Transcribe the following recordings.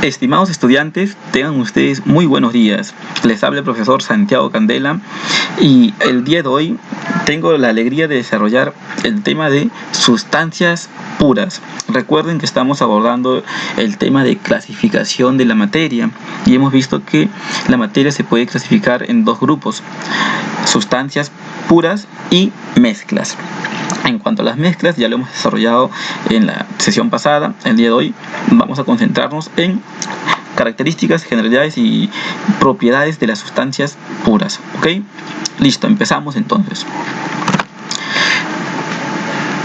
Estimados estudiantes, tengan ustedes muy buenos días. Les habla el profesor Santiago Candela y el día de hoy tengo la alegría de desarrollar el tema de sustancias puras. Recuerden que estamos abordando el tema de clasificación de la materia y hemos visto que la materia se puede clasificar en dos grupos: sustancias puras y mezclas. En cuanto a las mezclas, ya lo hemos desarrollado en la sesión pasada. El día de hoy vamos a concentrarnos en características, generalidades y propiedades de las sustancias puras. ¿Ok? Listo, empezamos entonces.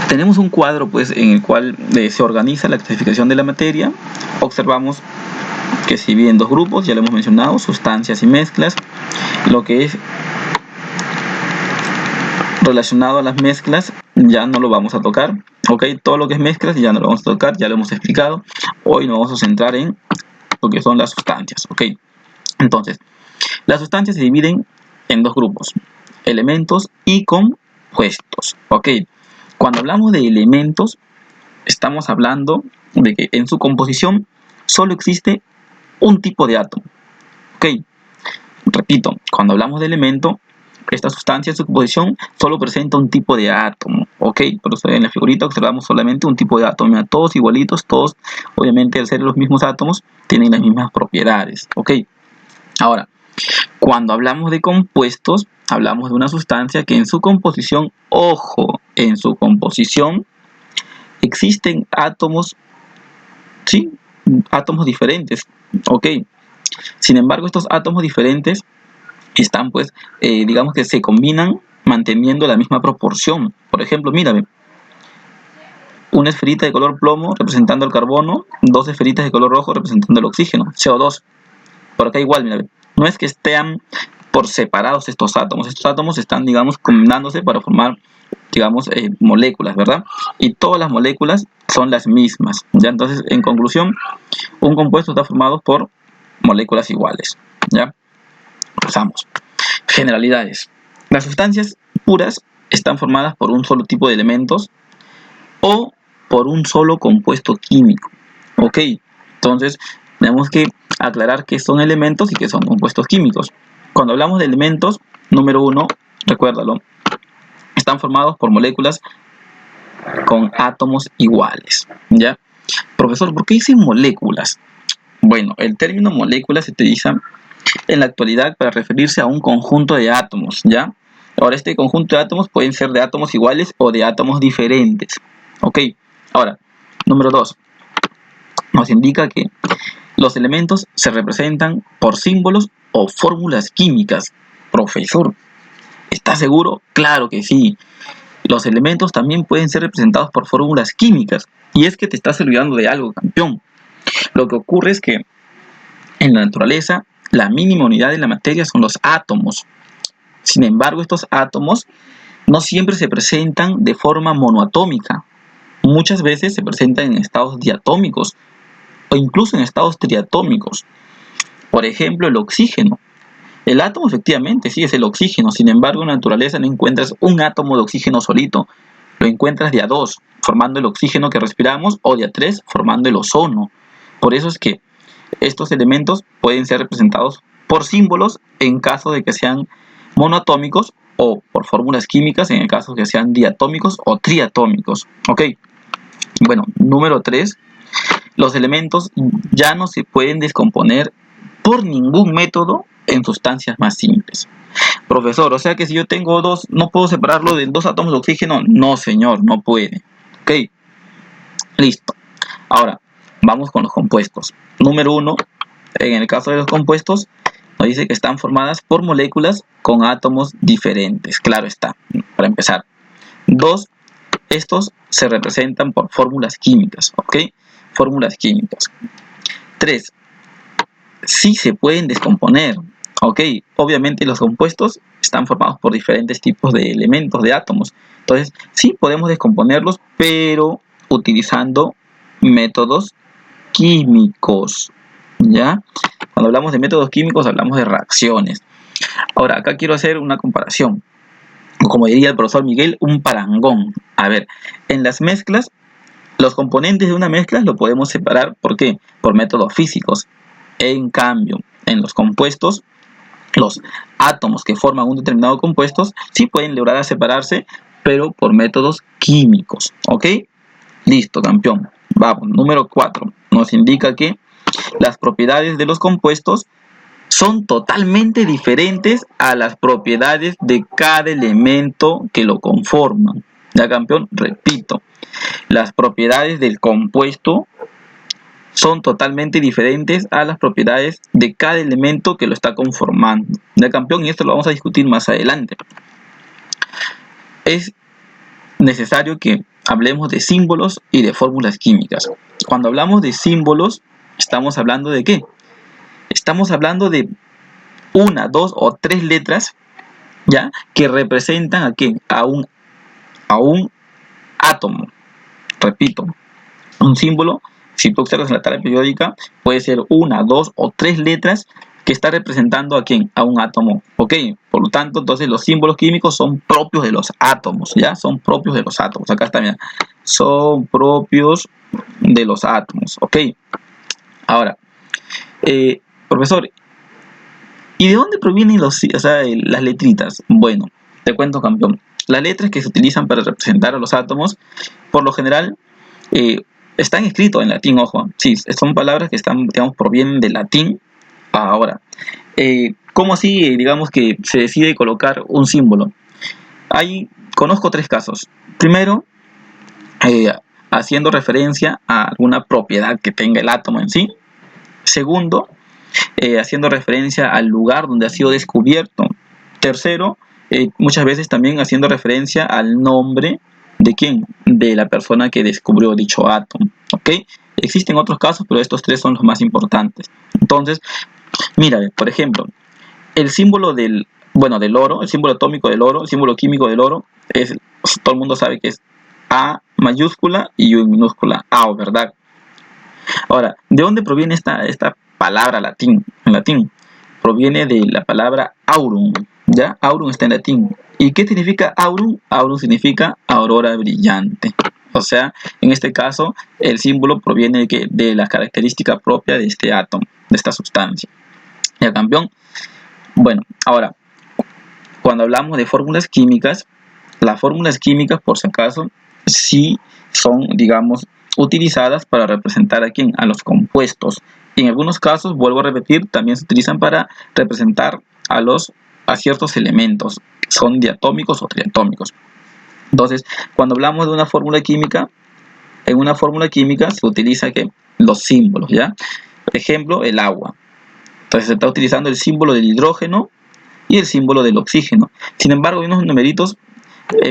Tenemos un cuadro en el cual se organiza la clasificación de la materia. Observamos que se divide en dos grupos, ya lo hemos mencionado, sustancias y mezclas. Lo que es relacionado a las mezclas ya no lo vamos a tocar, ok, todo lo que es mezclas ya no lo vamos a tocar, ya lo hemos explicado. Hoy nos vamos a centrar en lo que son las sustancias, ok. Entonces, las sustancias se dividen en dos grupos: elementos y compuestos, ok. Cuando hablamos de elementos, estamos hablando de que en su composición solo existe un tipo de átomo, ok. Repito, cuando hablamos de elemento, esta sustancia en su composición solo presenta un tipo de átomo, ok. Por eso en la figurita observamos solamente un tipo de átomo. Mira, todos igualitos, todos, obviamente al ser los mismos átomos, tienen las mismas propiedades, ok. Ahora, cuando hablamos de compuestos, hablamos de una sustancia que en su composición, ojo, en su composición existen átomos, sí, átomos diferentes, ok. Sin embargo, estos átomos diferentes están digamos que se combinan manteniendo la misma proporción. Por ejemplo, mírame, una esferita de color plomo representando el carbono, dos esferitas de color rojo representando el oxígeno, CO2. Por acá igual, mírame, no es que estén por separados estos átomos están, digamos, combinándose para formar, digamos, moléculas, ¿verdad? Y todas las moléculas son las mismas, ¿ya? Entonces, en conclusión, un compuesto está formado por moléculas iguales, ¿ya? Pasamos. Generalidades. Las sustancias puras están formadas por un solo tipo de elementos o por un solo compuesto químico. Ok, entonces tenemos que aclarar qué son elementos y qué son compuestos químicos. Cuando hablamos de elementos, número uno, recuérdalo, están formados por moléculas con átomos iguales, ¿ya? Profesor, ¿por qué dicen moléculas? Bueno, el término molécula se utiliza en la actualidad para referirse a un conjunto de átomos, ¿ya? Ahora, este conjunto de átomos pueden ser de átomos iguales o de átomos diferentes, ¿ok? Ahora, número 2, nos indica que los elementos se representan por símbolos o fórmulas químicas. Profesor, ¿está seguro? Claro que sí. Los elementos también pueden ser representados por fórmulas químicas. Y es que te estás olvidando de algo, campeón. Lo que ocurre es que en la naturaleza la mínima unidad de la materia son los átomos. Sin embargo, estos átomos no siempre se presentan de forma monoatómica. Muchas veces se presentan en estados diatómicos o incluso en estados triatómicos. Por ejemplo, el oxígeno. El átomo efectivamente sí es el oxígeno. Sin embargo, en la naturaleza no encuentras un átomo de oxígeno solito. Lo encuentras de a dos, formando el oxígeno que respiramos, o de a tres, formando el ozono. Por eso es que estos elementos pueden ser representados por símbolos en caso de que sean monoatómicos o por fórmulas químicas en el caso de que sean diatómicos o triatómicos. Ok. Bueno, número 3. Los elementos ya no se pueden descomponer por ningún método en sustancias más simples. Profesor, o sea que si yo tengo dos, ¿no puedo separarlo de dos átomos de oxígeno? No, señor, no puede. Ok. Listo. Ahora, vamos con los compuestos. Número 1, en el caso de los compuestos, nos dice que están formadas por moléculas con átomos diferentes. Claro está, para empezar. 2, estos se representan por fórmulas químicas, ¿ok? Fórmulas químicas. 3, sí se pueden descomponer, ¿ok? Obviamente los compuestos están formados por diferentes tipos de elementos, de átomos. Entonces, sí podemos descomponerlos, pero utilizando métodos químicos, ¿ya? Cuando hablamos de métodos químicos hablamos de reacciones. Ahora, acá quiero hacer una comparación, o como diría el profesor Miguel, un parangón. A ver, en las mezclas Los componentes de una mezcla lo podemos separar, ¿por qué? Por métodos físicos. En cambio, en los compuestos, los átomos que forman un determinado compuesto sí pueden lograr a separarse, pero por métodos químicos, ¿ok? Listo, campeón. Vamos, número 4. Nos indica que las propiedades de los compuestos son totalmente diferentes a las propiedades de cada elemento que lo conforman. Ya, campeón, repito, las propiedades del compuesto son totalmente diferentes a las propiedades de cada elemento que lo está conformando. Ya, campeón, y esto lo vamos a discutir más adelante. Es necesario que hablemos de símbolos y de fórmulas químicas. Cuando hablamos de símbolos, ¿estamos hablando de qué? Estamos hablando de una, dos o tres letras, ¿ya? Que representan ¿a qué? A un átomo. Repito, un símbolo, si tú observas en la tabla periódica, puede ser una, dos o tres letras que está representando ¿a quién? A un átomo, ¿ok? Por lo tanto, entonces los símbolos químicos son propios de los átomos, ¿ya? Son propios de los átomos. Acá está, mira. Son propios de los átomos, ¿ok? Ahora, profesor, ¿y de dónde provienen las letritas? Bueno, te cuento, campeón. Las letras que se utilizan para representar a los átomos, por lo general, están escritos en latín, ojo. Sí, son palabras que están, digamos, provienen del latín. Ahora, ¿cómo así, digamos, que se decide colocar un símbolo? Ahí conozco tres casos. Primero, haciendo referencia a alguna propiedad que tenga el átomo en sí. Segundo, haciendo referencia al lugar donde ha sido descubierto. Tercero, muchas veces también haciendo referencia al nombre de quién, de la persona que descubrió dicho átomo, ¿ok? Existen otros casos, pero estos tres son los más importantes. Entonces, mira, por ejemplo, el símbolo del oro, el símbolo atómico del oro, el símbolo químico del oro, todo el mundo sabe que es A mayúscula y U minúscula, AO, ¿verdad? Ahora, ¿de dónde proviene esta palabra en latín? Proviene de la palabra aurum, ¿ya? Aurum está en latín. ¿Y qué significa aurum? Aurum significa aurora brillante. O sea, en este caso, el símbolo proviene de la característica propia de este átomo, de esta sustancia. ¿Ya, campeón? Bueno, ahora, cuando hablamos de fórmulas químicas, las fórmulas químicas, por si acaso, sí son, digamos, utilizadas para representar a los compuestos. Y en algunos casos, vuelvo a repetir, también se utilizan para representar a ciertos elementos, son diatómicos o triatómicos. Entonces, cuando hablamos de una fórmula química, en una fórmula química se utiliza los símbolos, ¿ya? Por ejemplo, el agua. Entonces se está utilizando el símbolo del hidrógeno y el símbolo del oxígeno. Sin embargo, hay unos numeritos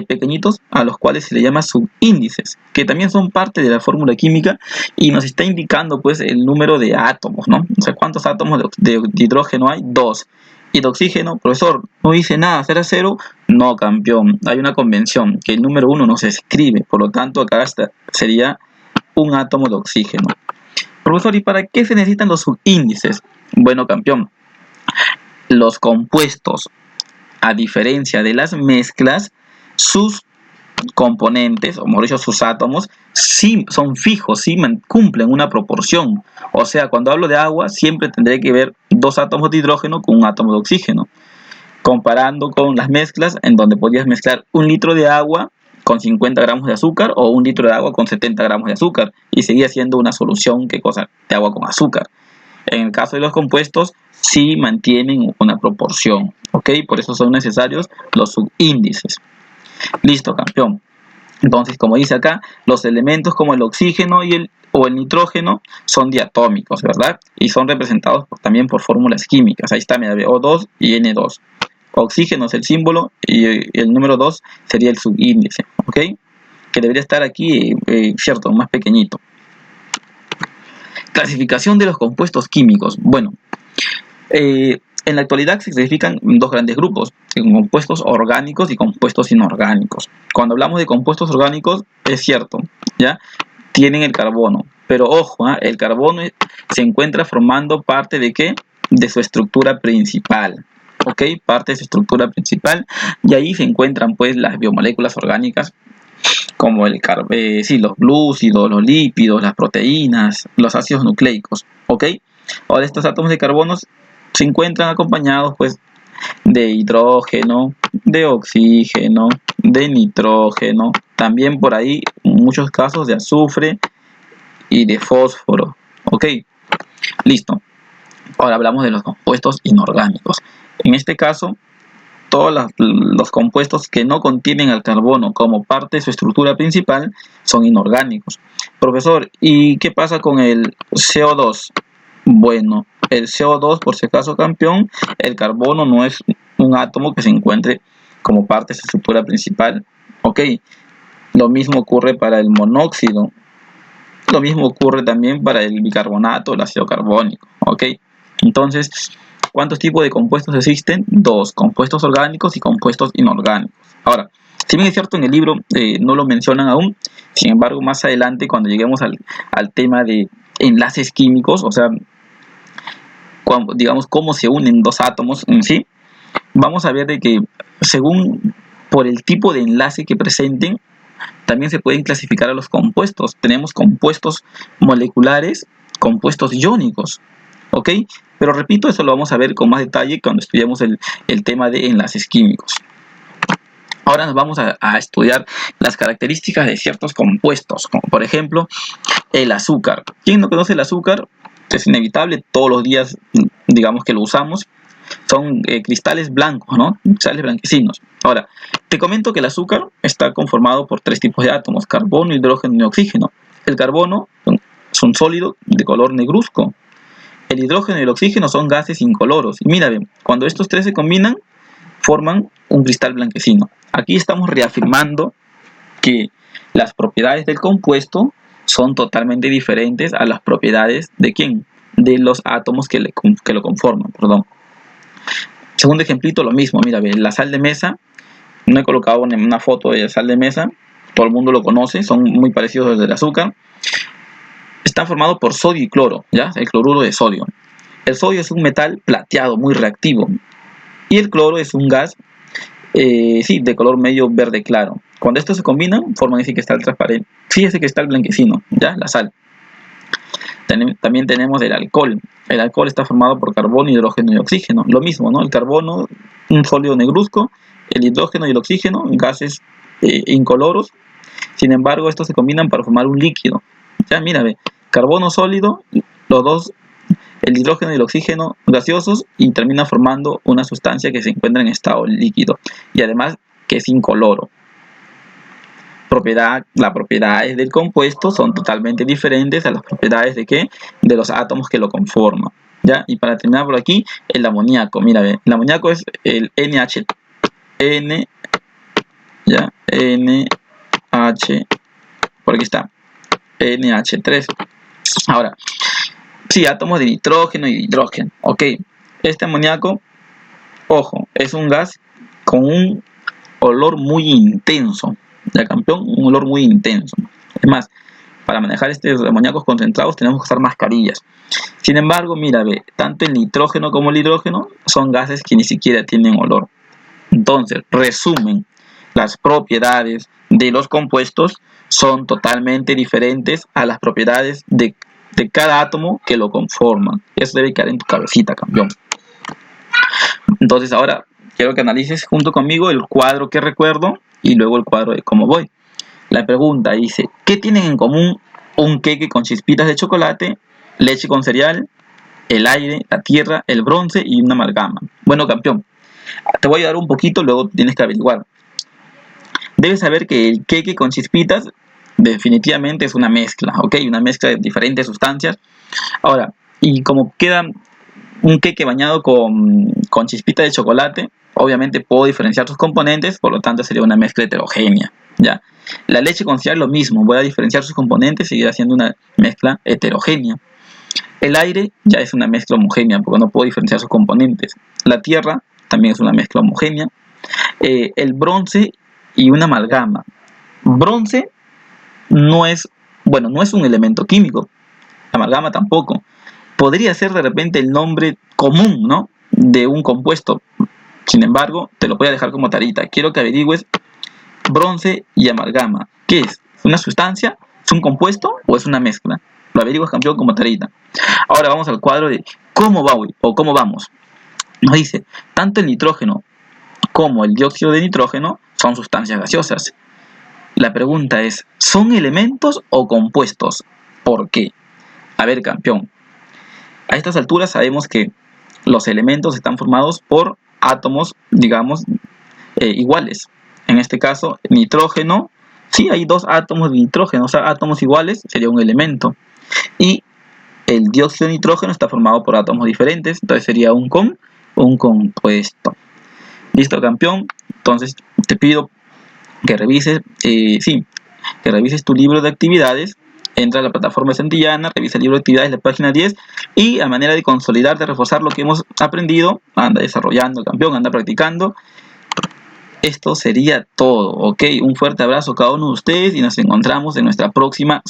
pequeñitos a los cuales se le llama subíndices, que también son parte de la fórmula química y nos está indicando pues el número de átomos, ¿no? O sea, ¿cuántos átomos de hidrógeno hay? 2. Y de oxígeno, profesor, no dice nada, ¿será 0? No, campeón, hay una convención que el número 1 no se escribe, por lo tanto acá sería un átomo de oxígeno. Profesor, ¿y para qué se necesitan los subíndices? Bueno, campeón, los compuestos, a diferencia de las mezclas, sus componentes, o mejor dicho, sus átomos, sí son fijos, sí cumplen una proporción. O sea, cuando hablo de agua, siempre tendré que ver 2 átomos de hidrógeno con un átomo de oxígeno. Comparando con las mezclas, en donde podías mezclar 1 litro de agua con 50 gramos de azúcar o 1 litro de agua con 70 gramos de azúcar y seguía siendo una solución de agua con azúcar. En el caso de los compuestos, sí mantienen una proporción, ¿ok? Por eso son necesarios los subíndices. Listo, campeón. Entonces, como dice acá, los elementos como el oxígeno o el nitrógeno son diatómicos, ¿verdad? Y son representados también por fórmulas químicas. Ahí está, mira, O2 y N2. Oxígeno es el símbolo y el número 2 sería el subíndice, ¿ok? Que debería estar aquí, cierto, más pequeñito. Clasificación de los compuestos químicos. Bueno, en la actualidad se clasifican 2 grandes grupos, compuestos orgánicos y compuestos inorgánicos. Cuando hablamos de compuestos orgánicos, es cierto, ¿ya? Tienen el carbono, pero ojo, el carbono se encuentra formando parte de ¿qué? De su estructura principal, ¿ok? Parte de su estructura principal, y ahí se encuentran pues las biomoléculas orgánicas como los glúcidos, los lípidos, las proteínas, los ácidos nucleicos, ¿ok? Ahora estos átomos de carbono se encuentran acompañados pues de hidrógeno, de oxígeno, de nitrógeno, también por ahí en muchos casos de azufre y de fósforo, ¿ok? Listo. Ahora hablamos de los compuestos inorgánicos. En este caso, todos los compuestos que no contienen el carbono como parte de su estructura principal son inorgánicos. Profesor, ¿y qué pasa con el CO2? Bueno, el CO2, por si acaso, campeón, el carbono no es un átomo que se encuentre como parte de su estructura principal. Ok, lo mismo ocurre para el monóxido. Lo mismo ocurre también para el bicarbonato, el ácido carbónico. Ok, entonces, ¿cuántos tipos de compuestos existen? Dos, compuestos orgánicos y compuestos inorgánicos. Ahora, si bien es cierto en el libro no lo mencionan aún, sin embargo, más adelante cuando lleguemos al tema de enlaces químicos, o sea, digamos cómo se unen dos átomos en sí, vamos a ver de que según por el tipo de enlace que presenten, también se pueden clasificar a los compuestos. Tenemos compuestos moleculares, compuestos iónicos, ¿ok? Pero repito, eso lo vamos a ver con más detalle cuando estudiemos el tema de enlaces químicos. Ahora nos vamos a estudiar las características de ciertos compuestos, como por ejemplo el azúcar. ¿Quién no conoce el azúcar? Es inevitable, todos los días digamos que lo usamos. Son cristales blancos, ¿no? Cristales blanquecinos. Ahora, te comento que el azúcar está conformado por tres tipos de átomos: carbono, hidrógeno y oxígeno. El carbono es un sólido de color negruzco. El hidrógeno y el oxígeno son gases incoloros. Y mira, cuando estos tres se combinan, forman un cristal blanquecino. Aquí estamos reafirmando que las propiedades del compuesto son totalmente diferentes a las propiedades de ¿quién? De los átomos que lo conforman, perdón. Segundo ejemplito, lo mismo, mira, la sal de mesa, no he colocado una foto de sal de mesa, todo el mundo lo conoce, son muy parecidos a los del azúcar. Está formado por sodio y cloro, ¿ya? El cloruro de sodio. El sodio es un metal plateado, muy reactivo, y el cloro es un gas, de color medio verde claro. Cuando estos se combinan, forman ese cristal transparente, ese cristal blanquecino, ¿ya? La sal. También tenemos el alcohol. El alcohol está formado por carbono, hidrógeno y oxígeno. Lo mismo, ¿no? El carbono, un sólido negruzco, el hidrógeno y el oxígeno, gases incoloros. Sin embargo, estos se combinan para formar un líquido. Ya, mira, carbono sólido, los dos, el hidrógeno y el oxígeno gaseosos, y termina formando una sustancia que se encuentra en estado líquido. Y además que es incoloro. Las propiedades del compuesto son totalmente diferentes a las propiedades de los átomos que lo conforman, ¿ya? Y para terminar por aquí, el amoníaco. Mira, el amoníaco es el NH, ¿ya? NH, por aquí está, NH3. Ahora, sí, átomos de nitrógeno y hidrógeno, ok. Este amoníaco, ojo, es un gas con un olor muy intenso. Ya, campeón, un olor muy intenso. Es más, para manejar estos amoníacos concentrados tenemos que usar mascarillas. Sin embargo, mira, tanto el nitrógeno como el hidrógeno son gases que ni siquiera tienen olor. Entonces, resumen, las propiedades de los compuestos son totalmente diferentes a las propiedades de cada átomo que lo conforman. Eso debe quedar en tu cabecita, campeón. Entonces, ahora quiero que analices junto conmigo el cuadro que recuerdo y luego el cuadro de cómo voy. La pregunta dice: ¿qué tienen en común un queque con chispitas de chocolate, leche con cereal, el aire, la tierra, el bronce y una amalgama? Bueno, campeón, te voy a dar un poquito, luego tienes que averiguar. Debes saber que el queque con chispitas definitivamente es una mezcla, ¿ok? Una mezcla de diferentes sustancias. Ahora, y como queda un queque bañado con chispitas de chocolate, obviamente puedo diferenciar sus componentes, por lo tanto sería una mezcla heterogénea, ¿ya? La leche con cereal lo mismo, voy a diferenciar sus componentes y seguir haciendo una mezcla heterogénea. El aire ya es una mezcla homogénea porque no puedo diferenciar sus componentes. La tierra también es una mezcla homogénea. El bronce y una amalgama. Bronce no es un elemento químico. Amalgama tampoco. Podría ser de repente el nombre común, ¿no?, de un compuesto. Sin embargo, te lo voy a dejar como tarita. Quiero que averigües bronce y amalgama. ¿Qué es? ¿Es una sustancia? ¿Es un compuesto o es una mezcla? Lo averiguas, campeón, como tarita. Ahora vamos al cuadro de cómo va o cómo vamos. Nos dice, tanto el nitrógeno como el dióxido de nitrógeno son sustancias gaseosas. La pregunta es, ¿son elementos o compuestos? ¿Por qué? A ver, campeón, a estas alturas sabemos que los elementos están formados por átomos, digamos, iguales. En este caso, nitrógeno, sí hay dos átomos de nitrógeno, o sea, átomos iguales sería un elemento. Y el dióxido de nitrógeno está formado por átomos diferentes, entonces sería un compuesto. ¿Listo, campeón? Entonces te pido que revises, que revises tu libro de actividades. Entra a la plataforma de Santillana, revisa el libro de actividades, la página 10, y a manera de consolidar, de reforzar lo que hemos aprendido, anda desarrollando, campeón, anda practicando. Esto sería todo, ¿ok? Un fuerte abrazo a cada uno de ustedes y nos encontramos en nuestra próxima